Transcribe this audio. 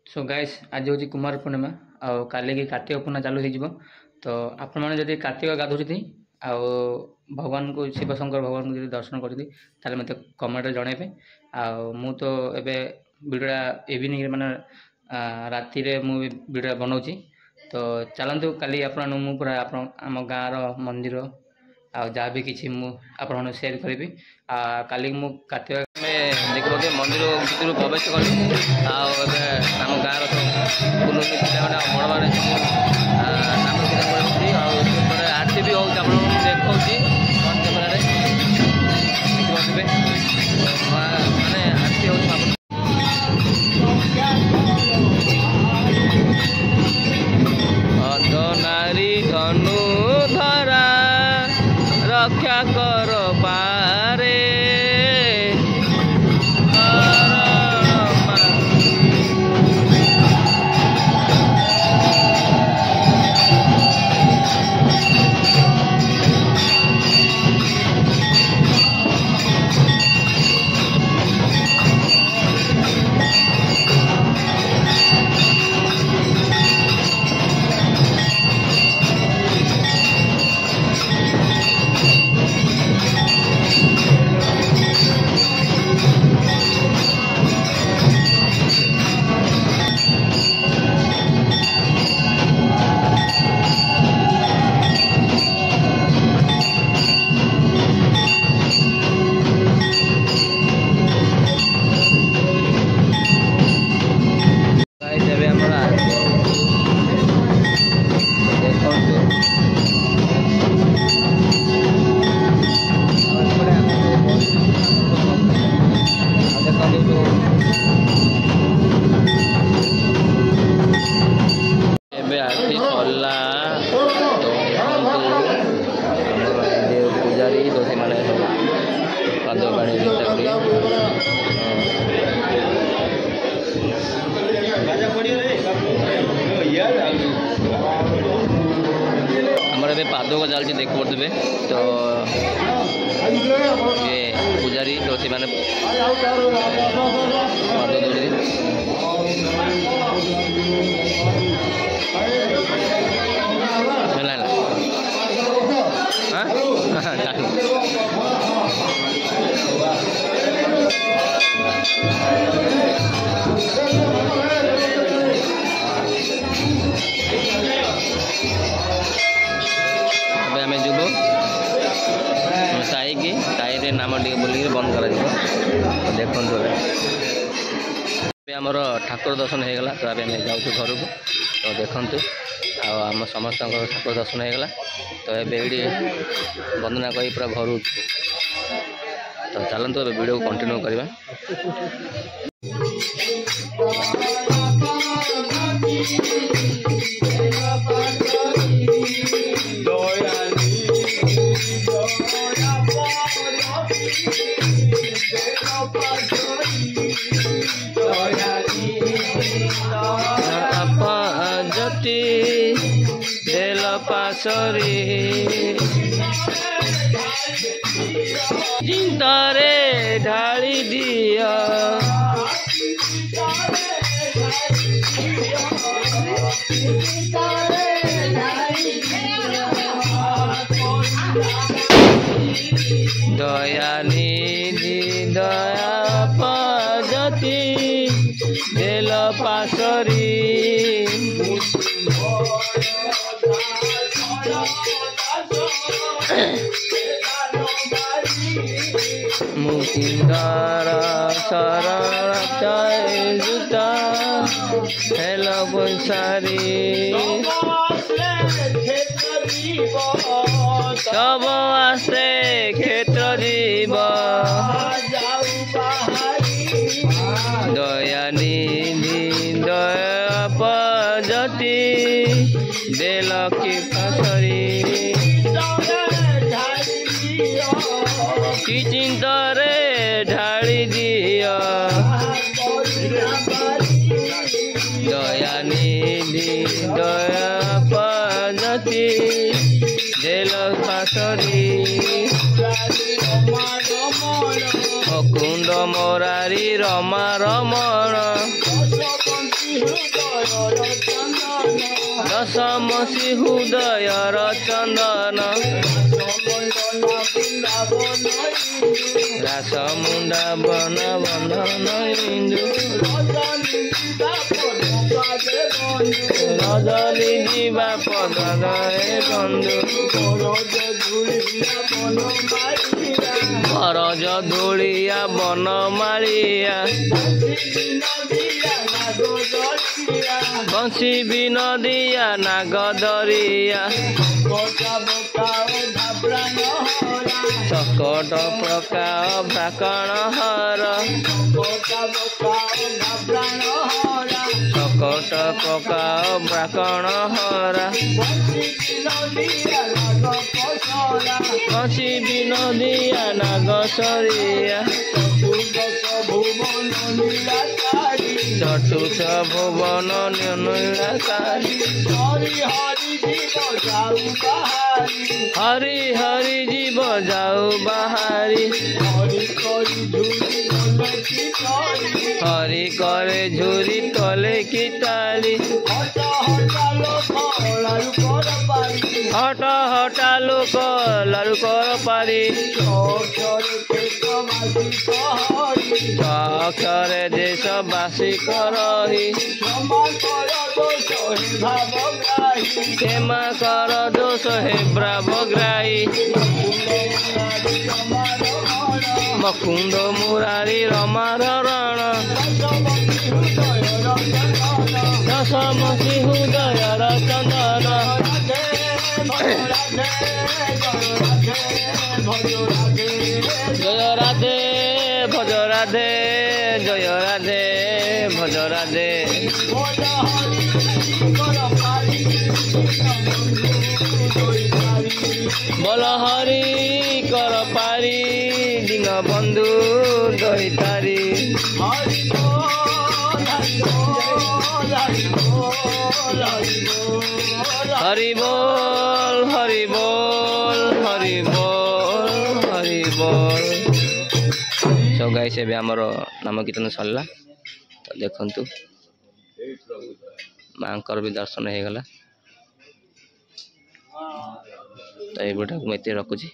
So guys आज हूँ कुमार पूर्णिमा आउ काली की कार्तिक पूर्णिमा चालू हो तो आपण मैंने जब कार्तिक गाधुरी आउ भगवान को शिव शंकर भगवान को दर्शन करें मत कमेंट जनइबे मु तो एबे वीडियोटा इवनिंग माने राति रे मु वीडियो बनाऊँगी तो चलतु काली आपण मु पूरा आम गाँव मंदिर आ जहाँ भी किसी मुझे सेयार करी काली मु कार्तिक देखो कि मंदिर भर प्रवेश कली आम गाँव बुलूँ पिला बड़ मान नाम कीर्तन आरती भी हो देखा कैमेरा देखिए माने आरती हो नारी धनु धरा रक्षा कर पारे पुजारी तो से माने कादो पानी हमारे भी पादों का चलती देख पड़े तो ये पुजारी तो से माने पादो दौड़ी आम जीव साई की साई नाम टे बोलिक बंद कर देखु आमर ठाकुर दर्शन हो गला तो आम जाऊँ घर को तो देखु आम समस्त ठाकुर दर्शन हो गला तो ये वंदना कही पूरा घर तो चलते वीडियो को कंटिन्यू करवा देल पासरी चिंतारे ढाली दिया दया निधि दया पजती देल पासरी मुकिंदार शरण जय जुता हेल बंसारी सब आसे क्षेत्र जीव दया निधि दया पजती देल की फसरी कि चिंतारे ढाली दिया दया निधि दया पजती देल पासरी अकुंड मोरारी रमा रमण दशमसी हृदयर चंदन रासमुंडा बन बंधन इंदु रजनी जीवा पदे बंधु करज धूलिया बन मारिया बंशी बिनदिया नागदरिया सकट प्रकार भ्राकण हर सकट प्रकार भ्राकण हरा बंशी बिनदिया नागसरिया चतुर्थ भुवन नीलाकारी हरि हरि जीव जाऊ बाहरी हरि करे झुरी तले की ताली हट हटा लोक लालू कर पारी अक्षरे देशवासी करही क्षमा कर दोष हे ब्रावग्राही मकुंद मुरारी रमार रण दशमसी हृदयर चंदन जय राधे भज राधे जय राधे भज राधे बोल हरि कर पारी दीन बंधु दईतारी हरि बोल हरि बोल हरि बोल हरि बोल। सो गाइस एबे हमर नाम कीर्तन सरला तो देखंतु मांकर भी दर्शन हो गला तो ये वीडियो को मैं रखुची।